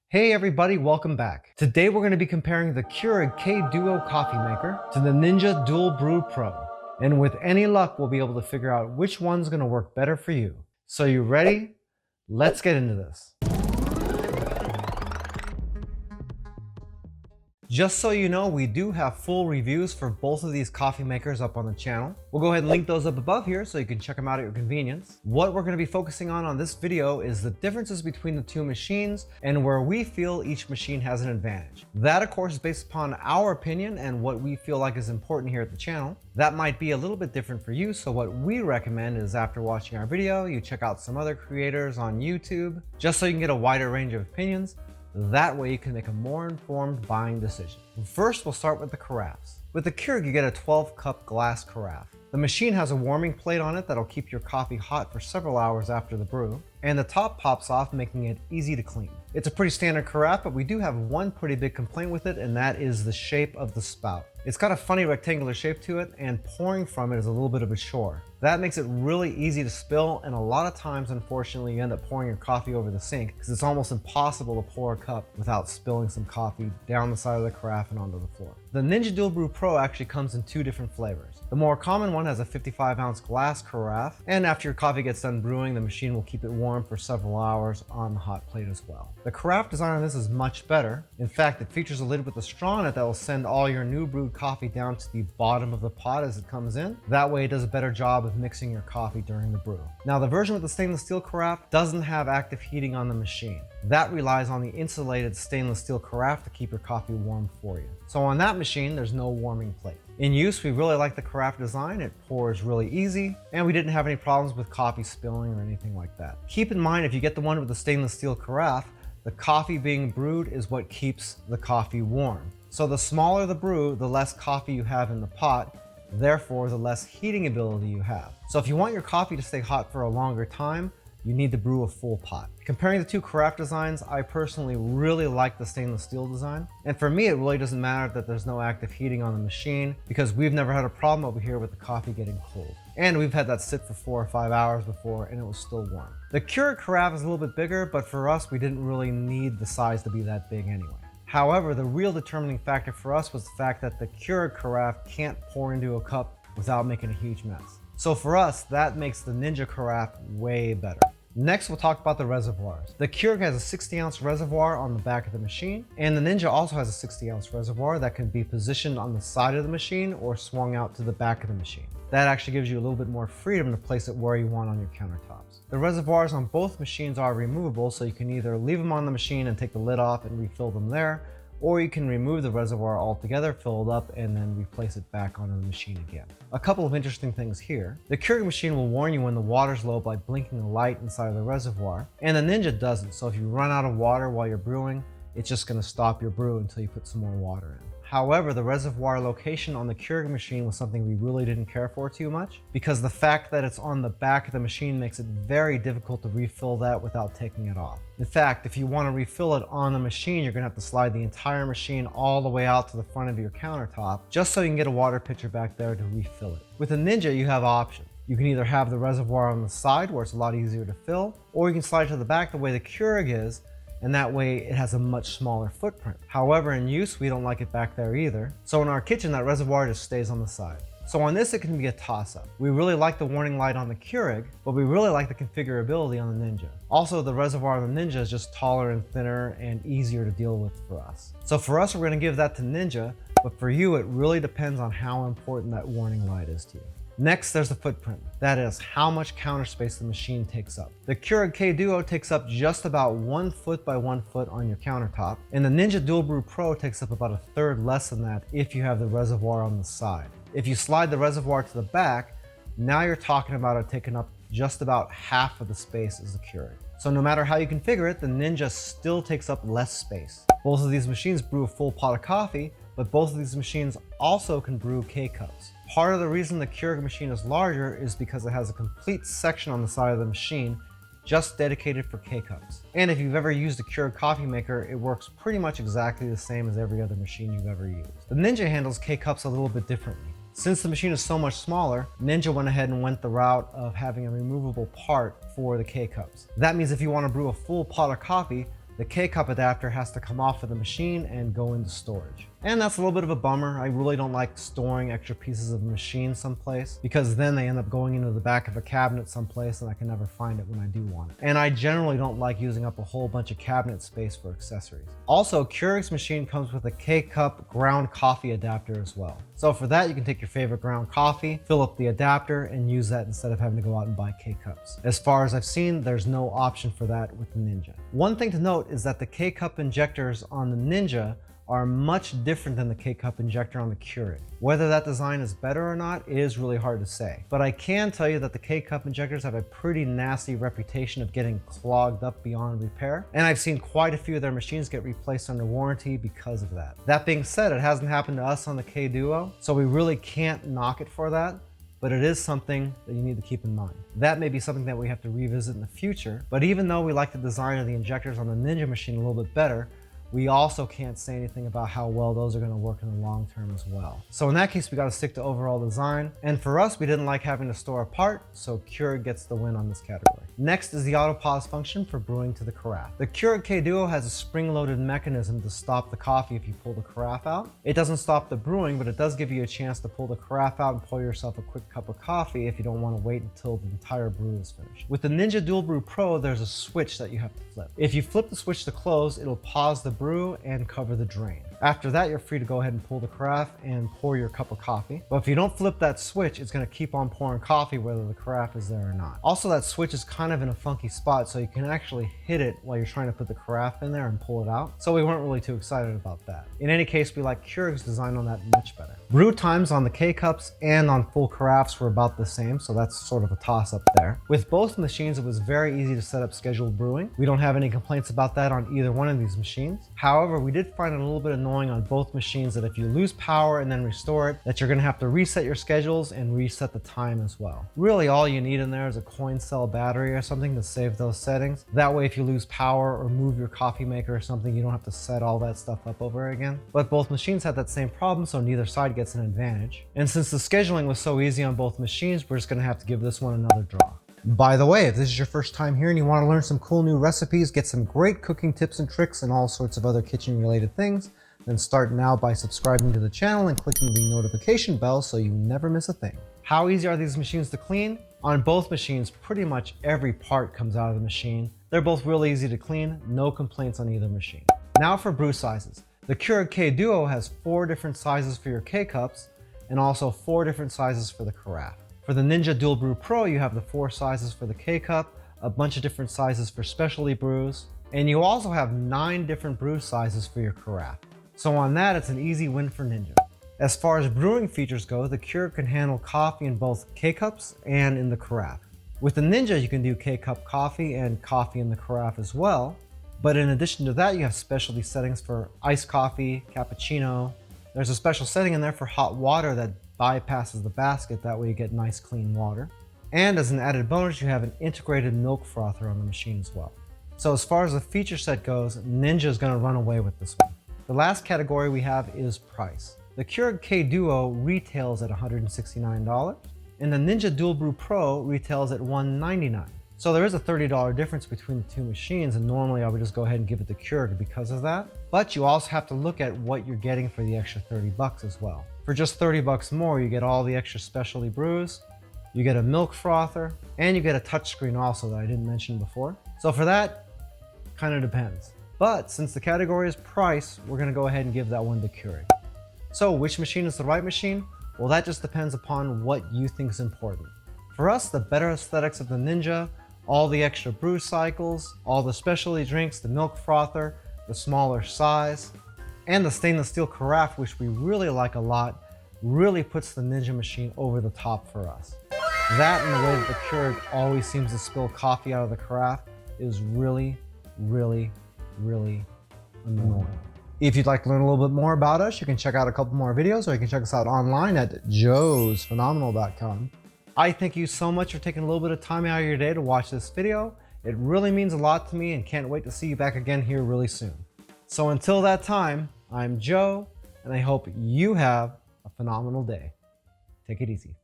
Hey everybody, welcome back. Today we're going to be comparing the Keurig K-Duo coffee maker to the Ninja Dual Brew Pro. And with any luck, we'll be able to figure out which one's going to work better for you. So you ready? Let's get into this. Just so you know, we do have full reviews for both of these coffee makers up on the channel. We'll go ahead and link those up above here so you can check them out at your convenience. What we're going to be focusing on this video is the differences between the two machines and where we feel each machine has an advantage. That of course is based upon our opinion and what we feel like is important here at the channel. That might be a little bit different for you, so what we recommend is after watching our video, you check out some other creators on YouTube, just so you can get a wider range of opinions. That way you can make a more informed buying decision. First, we'll start with the carafes. With the Keurig, you get a 12-cup glass carafe. The machine has a warming plate on it that'll keep your coffee hot for several hours after the brew, and the top pops off, making it easy to clean. It's a pretty standard carafe, but we do have one pretty big complaint with it, and that is the shape of the spout. It's got a funny rectangular shape to it, and pouring from it is a little bit of a chore. That makes it really easy to spill, and a lot of times, unfortunately, you end up pouring your coffee over the sink because it's almost impossible to pour a cup without spilling some coffee down the side of the carafe and onto the floor. The Ninja Dual Brew Pro actually comes in two different flavors. The more common one has a 55-ounce glass carafe, and after your coffee gets done brewing, the machine will keep it warm for several hours on the hot plate as well. The carafe design on this is much better. In fact, it features a lid with a straw in it that will send all your new brewed coffee down to the bottom of the pot as it comes in. That way it does a better job of mixing your coffee during the brew. Now, the version with the stainless steel carafe doesn't have active heating on the machine. That relies on the insulated stainless steel carafe to keep your coffee warm for you. So on that machine, there's no warming plate. In use, we really like the carafe design. It pours really easy, and we didn't have any problems with coffee spilling or anything like that. Keep in mind, if you get the one with the stainless steel carafe, the coffee being brewed is what keeps the coffee warm. So the smaller the brew, the less coffee you have in the pot, therefore the less heating ability you have. So if you want your coffee to stay hot for a longer time, you need to brew a full pot. Comparing the two carafe designs, I personally really like the stainless steel design. And for me, it really doesn't matter that there's no active heating on the machine because we've never had a problem over here with the coffee getting cold. And we've had that sit for 4 or 5 hours before and it was still warm. The Keurig carafe is a little bit bigger, but for us, we didn't really need the size to be that big anyway. However, the real determining factor for us was the fact that the Keurig carafe can't pour into a cup without making a huge mess. So for us, that makes the Ninja carafe way better. Next, we'll talk about the reservoirs. The Keurig has a 60-ounce reservoir on the back of the machine, and the Ninja also has a 60-ounce reservoir that can be positioned on the side of the machine or swung out to the back of the machine. That actually gives you a little bit more freedom to place it where you want on your countertops. The reservoirs on both machines are removable, so you can either leave them on the machine and take the lid off and refill them there, or you can remove the reservoir altogether, fill it up, and then replace it back onto the machine again. A couple of interesting things here. The Keurig machine will warn you when the water's low by blinking a light inside of the reservoir, and the Ninja doesn't, so if you run out of water while you're brewing, it's just going to stop your brew until you put some more water in. However, the reservoir location on the Keurig machine was something we really didn't care for too much because the fact that it's on the back of the machine makes it very difficult to refill that without taking it off. In fact, if you want to refill it on the machine, you're going to have to slide the entire machine all the way out to the front of your countertop just so you can get a water pitcher back there to refill it. With the Ninja, you have options. You can either have the reservoir on the side where it's a lot easier to fill, or you can slide to the back the way the Keurig is, and that way it has a much smaller footprint. However, in use, we don't like it back there either. So in our kitchen, that reservoir just stays on the side. So on this, it can be a toss-up. We really like the warning light on the Keurig, but we really like the configurability on the Ninja. Also, the reservoir on the Ninja is just taller and thinner and easier to deal with for us. So for us, we're gonna give that to Ninja, but for you, it really depends on how important that warning light is to you. Next, there's the footprint. That is how much counter space the machine takes up. The Keurig K-Duo takes up just about 1 foot by 1 foot on your countertop, and the Ninja Dual Brew Pro takes up about 1/3 less than that if you have the reservoir on the side. If you slide the reservoir to the back, now you're talking about it taking up just about half of the space as the Keurig. So no matter how you configure it, the Ninja still takes up less space. Both of these machines brew a full pot of coffee, but both of these machines also can brew K-Cups. Part of the reason the Keurig machine is larger is because it has a complete section on the side of the machine just dedicated for K-Cups. And if you've ever used a Keurig coffee maker, it works pretty much exactly the same as every other machine you've ever used. The Ninja handles K-Cups a little bit differently. Since the machine is so much smaller, Ninja went ahead and went the route of having a removable part for the K-Cups. That means if you want to brew a full pot of coffee, the K-cup adapter has to come off of the machine and go into storage. And that's a little bit of a bummer. I really don't like storing extra pieces of the machine someplace, because then they end up going into the back of a cabinet someplace and I can never find it when I do want it. And I generally don't like using up a whole bunch of cabinet space for accessories. Also, Keurig's machine comes with a K-cup ground coffee adapter as well. So for that, you can take your favorite ground coffee, fill up the adapter, and use that instead of having to go out and buy K-cups. As far as I've seen, there's no option for that with the Ninja. One thing to note is that the K-cup injectors on the Ninja are much different than the K-cup injector on the Keurig. Whether that design is better or not is really hard to say. But I can tell you that the K-cup injectors have a pretty nasty reputation of getting clogged up beyond repair. And I've seen quite a few of their machines get replaced under warranty because of that. That being said, it hasn't happened to us on the K-Duo, so we really can't knock it for that. But it is something that you need to keep in mind. That may be something that we have to revisit in the future, but even though we like the design of the injectors on the Ninja machine a little bit better, we also can't say anything about how well those are going to work in the long term as well. So in that case, we got to stick to overall design. And for us, we didn't like having to store apart, so Keurig gets the win on this category. Next is the auto pause function for brewing to the carafe. The Keurig K-Duo has a spring-loaded mechanism to stop the coffee if you pull the carafe out. It doesn't stop the brewing, but it does give you a chance to pull the carafe out and pour yourself a quick cup of coffee if you don't want to wait until the entire brew is finished. With the Ninja Dual Brew Pro, there's a switch that you have to flip. If you flip the switch to close, it'll pause the brew and cover the drain. After that, you're free to go ahead and pull the carafe and pour your cup of coffee. But if you don't flip that switch, it's going to keep on pouring coffee whether the carafe is there or not. Also, that switch is kind of in a funky spot, so you can actually hit it while you're trying to put the carafe in there and pull it out. So we weren't really too excited about that. In any case, we like Keurig's design on that much better. Brew times on the K-cups and on full carafes were about the same, so that's sort of a toss-up there. With both machines, it was very easy to set up scheduled brewing. We don't have any complaints about that on either one of these machines. However, we did find it a little bit annoying on both machines that if you lose power and then restore it, that you're going to have to reset your schedules and reset the time as well. Really, all you need in there is a coin cell battery or something to save those settings. That way, if you lose power or move your coffee maker or something, you don't have to set all that stuff up over again. But both machines had that same problem, so neither side gets an advantage. And since the scheduling was so easy on both machines, we're just going to have to give this one another draw. By the way, if this is your first time here and you want to learn some cool new recipes, get some great cooking tips and tricks and all sorts of other kitchen related things, then start now by subscribing to the channel and clicking the notification bell so you never miss a thing. How easy are these machines to clean? On both machines, pretty much every part comes out of the machine. They're both really easy to clean, no complaints on either machine. Now for brew sizes. The Keurig K-Duo has 4 different sizes for your K-cups and also 4 different sizes for the carafe. For the Ninja Dual Brew Pro, you have the 4 sizes for the K-cup, a bunch of different sizes for specialty brews, and you also have 9 different brew sizes for your carafe. So on that, it's an easy win for Ninja. As far as brewing features go, the Keurig can handle coffee in both K-cups and in the carafe. With the Ninja, you can do K-cup coffee and coffee in the carafe as well. But in addition to that, you have specialty settings for iced coffee, cappuccino. There's a special setting in there for hot water that bypasses the basket, that way you get nice clean water. And as an added bonus, you have an integrated milk frother on the machine as well. So as far as the feature set goes, Ninja is going to run away with this one. The last category we have is price. The Keurig K-Duo retails at $169, and the Ninja Dual Brew Pro retails at $199. So there is a $30 difference between the two machines, and normally I would just go ahead and give it to Keurig because of that. But you also have to look at what you're getting for the extra 30 bucks as well. For just 30 bucks more, you get all the extra specialty brews, you get a milk frother, and you get a touchscreen also that I didn't mention before. So for that, kind of depends. But since the category is price, we're gonna go ahead and give that one to Keurig. So which machine is the right machine? Well, that just depends upon what you think is important. For us, the better aesthetics of the Ninja, all the extra brew cycles, all the specialty drinks, the milk frother, the smaller size, and the stainless steel carafe, which we really like a lot, really puts the Ninja machine over the top for us. That and the way that the Keurig always seems to spill coffee out of the carafe is really, really, really annoying. If you'd like to learn a little bit more about us, you can check out a couple more videos, or you can check us out online at joesphenomenal.com. I thank you so much for taking a little bit of time out of your day to watch this video. It really means a lot to me and can't wait to see you back again here really soon. So until that time, I'm Joe, and I hope you have a phenomenal day. Take it easy.